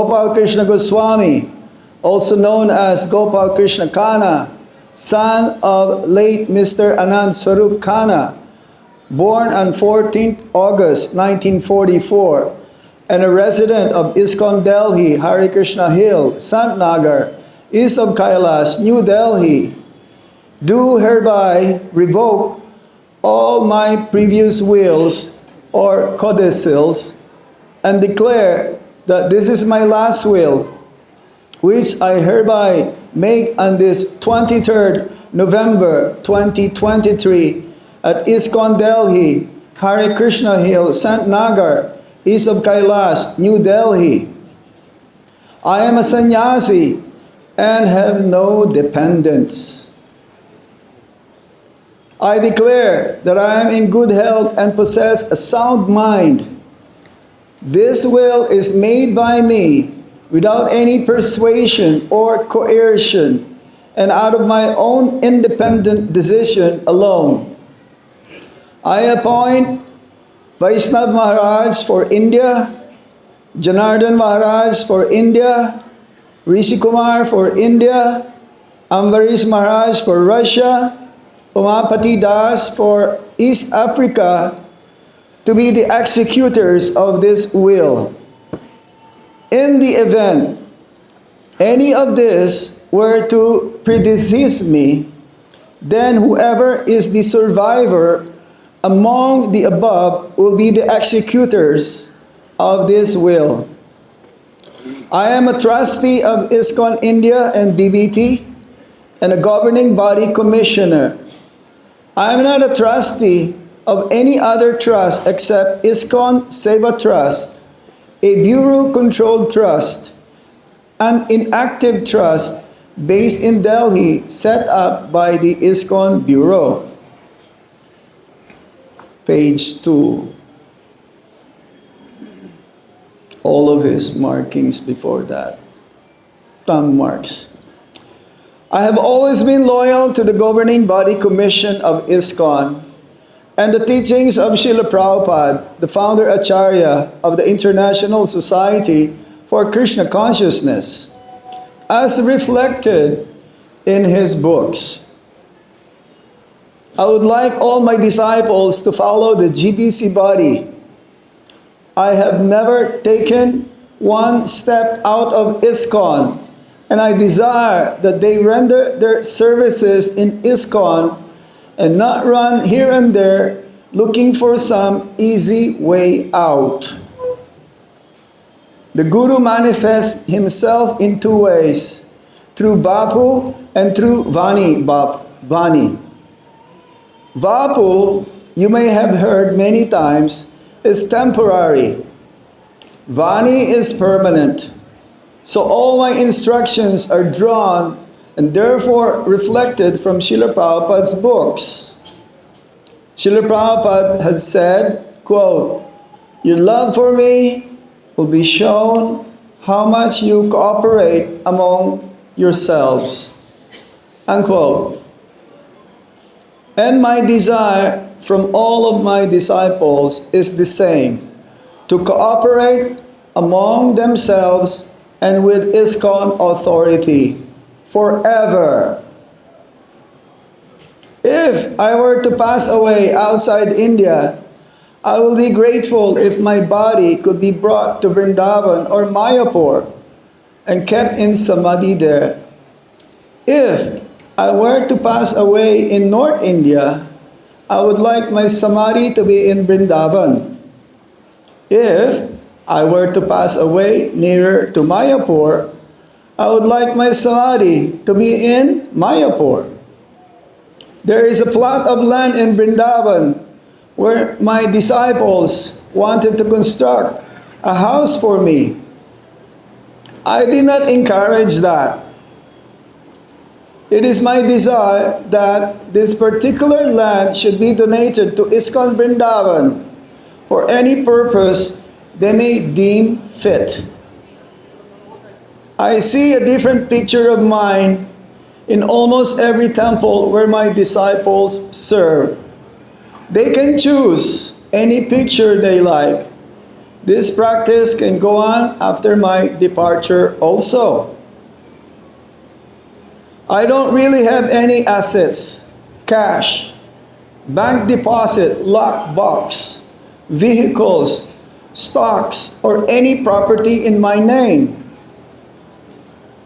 Gopal Krishna Goswami, also known as Gopal Krishna Khanna, son of late Mr. Anand Swarup Khanna, born on 14th August 1944, and a resident of ISKON Delhi, Hare Krishna Hill, Sant Nagar, east of Kailash, New Delhi, do hereby revoke all my previous wills or codicils and declare that this is my last will, which I hereby make on this 23rd November 2023 at ISKON Delhi, Hare Krishna Hill, Sant Nagar, east of Kailash, New Delhi. I am a sannyasi and have no dependents. I declare that I am in good health and possess a sound mind. This will is made by me without any persuasion or coercion and out of my own independent decision alone. I appoint Vaishnav Maharaj for India, Janardhan Maharaj for India, Rishi Kumar for India, Ambarish Maharaj for Russia, Umapati Das for East Africa to be the executors of this will. In the event any of this were to predecease me, then whoever is the survivor among the above will be the executors of this will. I am a trustee of ISKCON India and BBT and a governing body commissioner. I am not a trustee of any other trust except ISKCON Seva Trust, a bureau-controlled trust, an inactive trust based in Delhi set up by the ISKCON Bureau. Page 2. All of his markings before that. Tongue marks. I have always been loyal to the governing body commission of ISKCON and the teachings of Srila Prabhupada, the founder Acharya of the International Society for Krishna Consciousness, as reflected in his books. I would like all my disciples to follow the GBC body. I have never taken one step out of ISKCON, and I desire that they render their services in ISKCON and not run here and there looking for some easy way out. The Guru manifests himself in two ways, through Bapu and through Vani. Vapu, you may have heard many times, is temporary. Vani is permanent. So all my instructions are drawn and therefore reflected from Srila Prabhupada's books. Srila Prabhupada has said, quote, "Your love for me will be shown how much you cooperate among yourselves." Unquote. And my desire from all of my disciples is the same, to cooperate among themselves and with ISKCON authority forever. If I were to pass away outside India, I will be grateful if my body could be brought to Vrindavan or Mayapur and kept in samadhi there. If I were to pass away in North India, I would like my samadhi to be in Vrindavan. If I were to pass away nearer to Mayapur, I would like my samadhi to be in Mayapur. There is a plot of land in Vrindavan where my disciples wanted to construct a house for me. I did not encourage that. It is my desire that this particular land should be donated to ISKCON Vrindavan for any purpose they may deem fit. I see a different picture of mine in almost every temple where my disciples serve. They can choose any picture they like. This practice can go on after my departure also. I don't really have any assets, cash, bank deposit, locked box, vehicles, stocks, or any property in my name.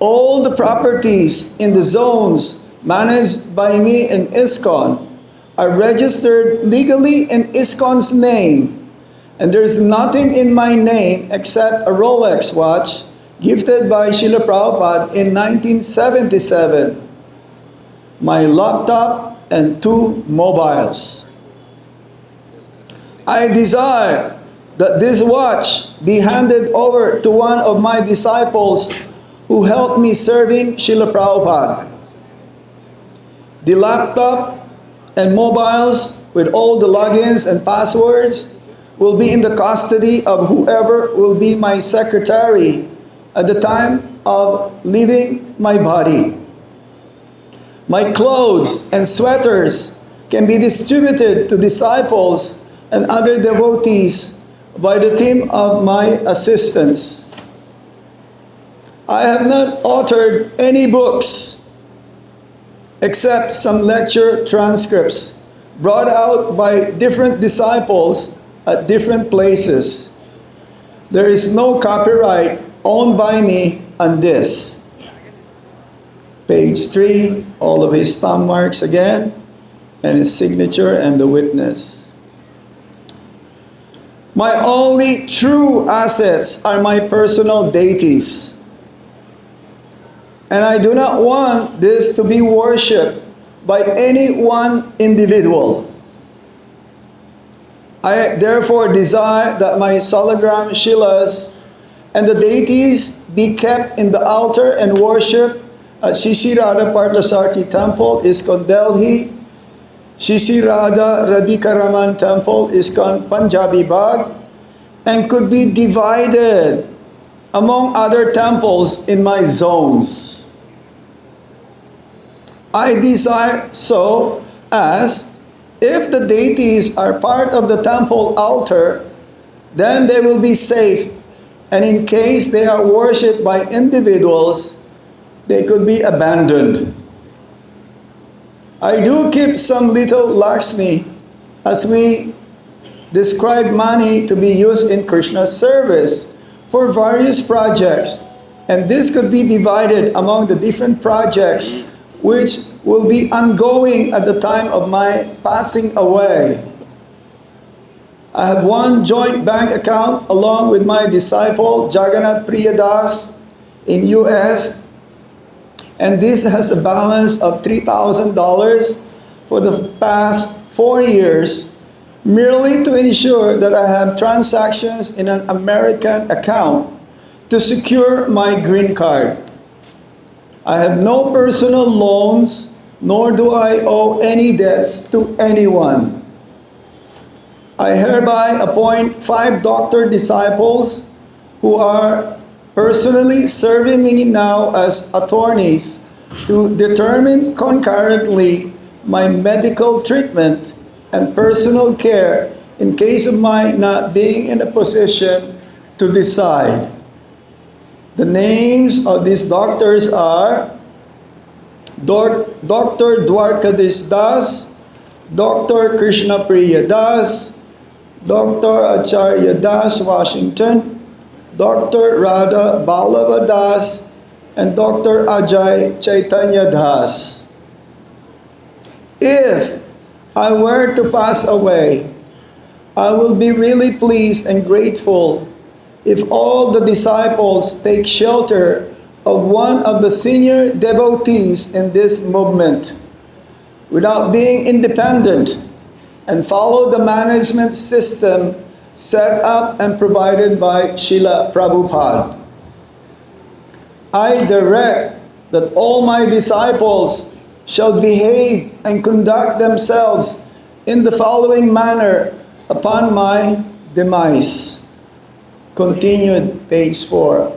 All the properties in the zones managed by me in ISKON are registered legally in ISKON's name, and there's nothing in my name except a Rolex watch gifted by Srila Prabhupada in 1977, my laptop, and 2 mobiles. I desire that this watch be handed over to one of my disciples who helped me serving Srila Prabhupada. The laptop and mobiles with all the logins and passwords will be in the custody of whoever will be my secretary at the time of leaving my body. My clothes and sweaters can be distributed to disciples and other devotees by the team of my assistants. I have not authored any books except some lecture transcripts brought out by different disciples at different places. There is no copyright owned by me on this. Page 3, all of his thumb marks again, and his signature and the witness. My only true assets are my personal deities. And I do not want this to be worshipped by any one individual. I therefore desire that my salagram shilas and the deities be kept in the altar and worshipped at Shri Radha Parthasarthi Temple, ISKCON Delhi, Shri Radha Radhikaraman Temple, ISKCON Punjabi Bagh, and could be divided among other temples in my zones. I desire so as if the deities are part of the temple altar, then they will be safe, and in case they are worshipped by individuals, they could be abandoned. I do keep some little Lakshmi, as we describe money to be used in Krishna's service for various projects, and this could be divided among the different projects which will be ongoing at the time of my passing away. I have one joint bank account along with my disciple Jagannath Priyadas in US, and this has a balance of $3,000 for the past 4 years, merely to ensure that I have transactions in an American account to secure my green card. I have no personal loans, nor do I owe any debts to anyone. I hereby appoint 5 doctor disciples who are personally serving me now as attorneys to determine concurrently my medical treatment and personal care in case of my not being in a position to decide. The names of these doctors are Dr. Dwarkadis Das, Dr. Krishna Priya Das, Dr. Acharya Das Washington, Dr. Radha Ballava Das, and Dr. Ajay Chaitanya Das. If I were to pass away, I will be really pleased and grateful if all the disciples take shelter of one of the senior devotees in this movement without being independent and follow the management system set up and provided by Srila Prabhupada. I direct that all my disciples shall behave and conduct themselves in the following manner upon my demise. Continued, page 4.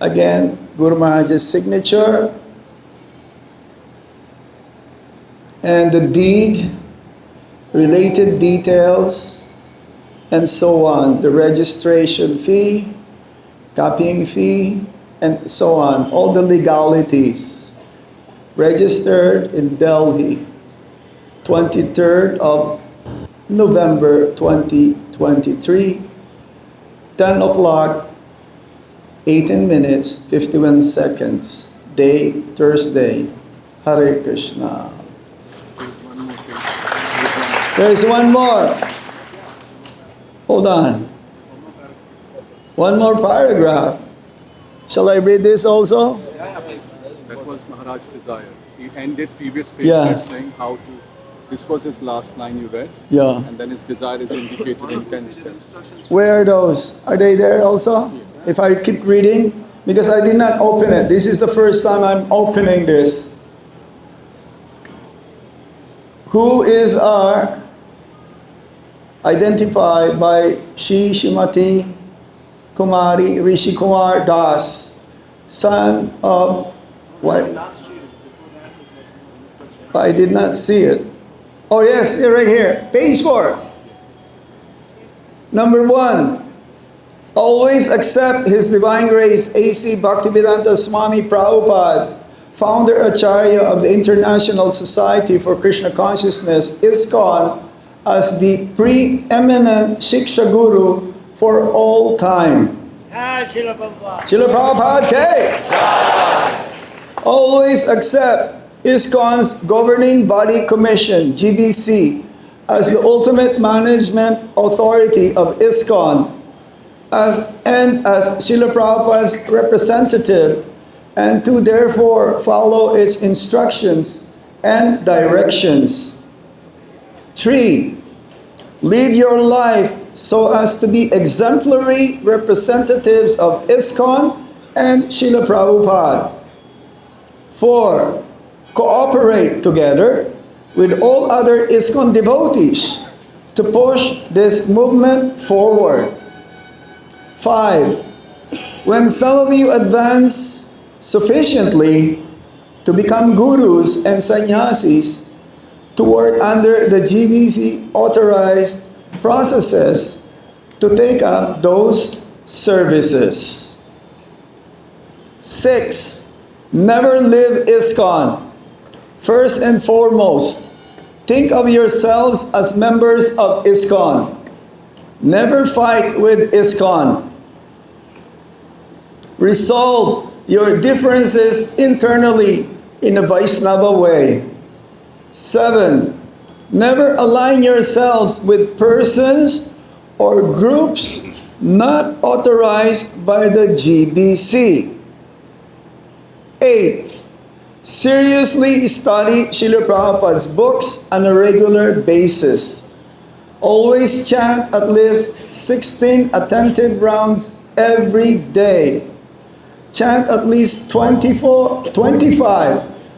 Again, Guru Maharaj's signature and the deed, related details, and so on. The registration fee, copying fee, and so on. All the legalities. Registered in Delhi, 23rd of November 2023, 10 o'clock, 18 minutes, 51 seconds, day, Thursday. Hare Krishna. There's one more. Hold on. One more paragraph. Shall I read this also? That was Maharaj's desire. He ended previous pages saying how to. This was his last line you read. Yeah. And then his desire is indicated in 10 steps. Where are those? Are they there also? If I keep reading? Because I did not open it. This is the first time I'm opening this. Who is our identified by Shrimati Kumari Rishi Kumar Das, son of what? I did not see it. Oh yes, they're right here. Page 4. Number 1. Always accept His Divine Grace A.C. Bhaktivedanta Swami Prabhupada, founder Acharya of the International Society for Krishna Consciousness, ISKON, as the preeminent Shiksha Guru for all time. Srila Prabhupada. Srila Prabhupada K. Always accept ISKCON's Governing Body Commission, GBC, as the ultimate management authority of ISKCON, as Srila Prabhupada's representative, and to therefore follow its instructions and directions. 3. Lead your life so as to be exemplary representatives of ISKCON and Srila Prabhupada. 4. Cooperate together with all other ISKCON devotees to push this movement forward. 5. When some of you advance sufficiently to become gurus and sannyasis to work under the GBC authorized processes to take up those services. 6. Never leave ISKCON. First and foremost, think of yourselves as members of ISKCON. Never fight with ISKCON. Resolve your differences internally in a Vaishnava way. 7. Never align yourselves with persons or groups not authorized by the GBC. 8. Seriously study Srila Prabhupada's books on a regular basis. Always chant at least 16 attentive rounds every day. Chant at least 25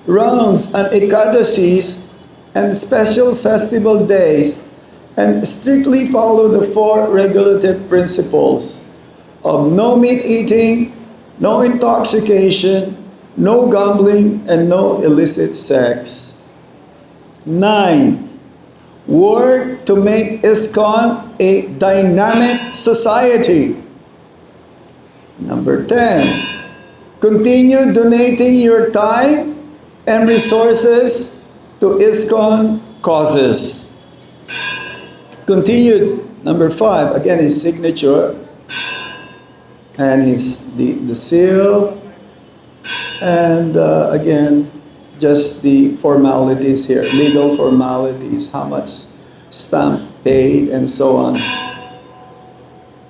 rounds on Ekadasis and special festival days, and strictly follow the 4 regulative principles of no meat eating, no intoxication, no gambling, and no illicit sex. 9. Work to make ISKCON a dynamic society. Number 10. Continue donating your time and resources to ISKCON causes. Continued. Number 5. Again, his signature and the seal. And again, just the formalities here, legal formalities, how much stamp paid, and so on.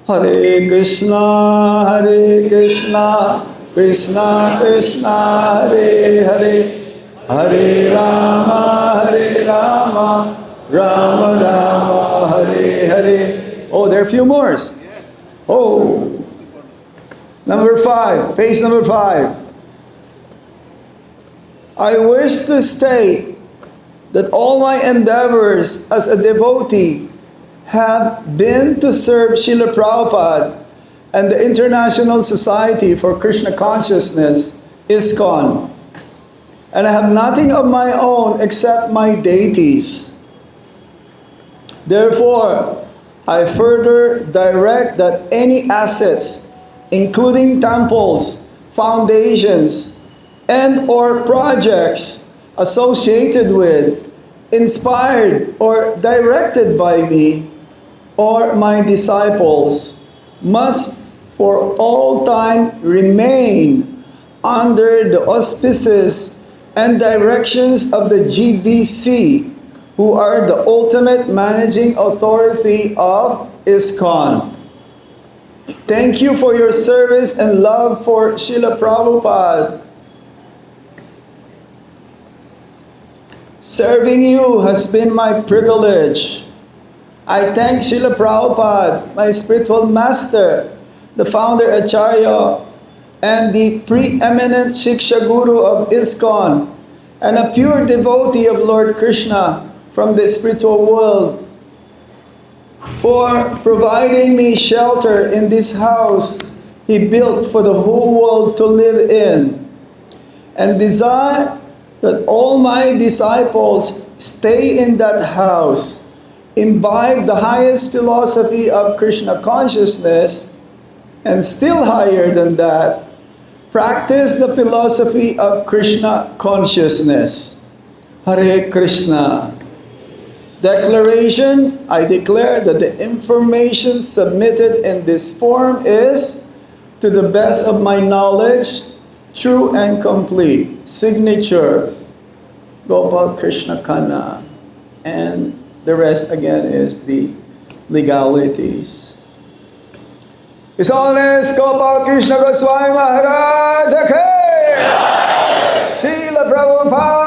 Hare Krishna, Krishna Krishna, Hare Hare, Hare Rama, Rama Rama, Hare Hare. Oh, there are a few more. Oh, number 5, page number 5. I wish to state that all my endeavors as a devotee have been to serve Srila Prabhupada and the International Society for Krishna Consciousness, ISKCON. And I have nothing of my own except my deities. Therefore, I further direct that any assets, including temples, foundations, and or projects associated with, inspired or directed by me or my disciples, must for all time remain under the auspices and directions of the GBC, who are the ultimate managing authority of ISKCON. Thank you for your service and love for Srila Prabhupada. Serving you has been my privilege. I thank Srila Prabhupada, my spiritual master, the founder Acharya, and the preeminent Shiksha Guru of ISKCON, and a pure devotee of Lord Krishna from the spiritual world, for providing me shelter in this house He built for the whole world to live in, and desire that all my disciples stay in that house, imbibe the highest philosophy of Krishna consciousness, and still higher than that, practice the philosophy of Krishna consciousness. Hare Krishna. Declaration: I declare that the information submitted in this form is, to the best of my knowledge, true and complete. Signature: Gopal Krishna Khanna. And the rest again is the legalities. His Holiness Gopal Krishna Goswami Maharaj Ki! Srila Prabhupada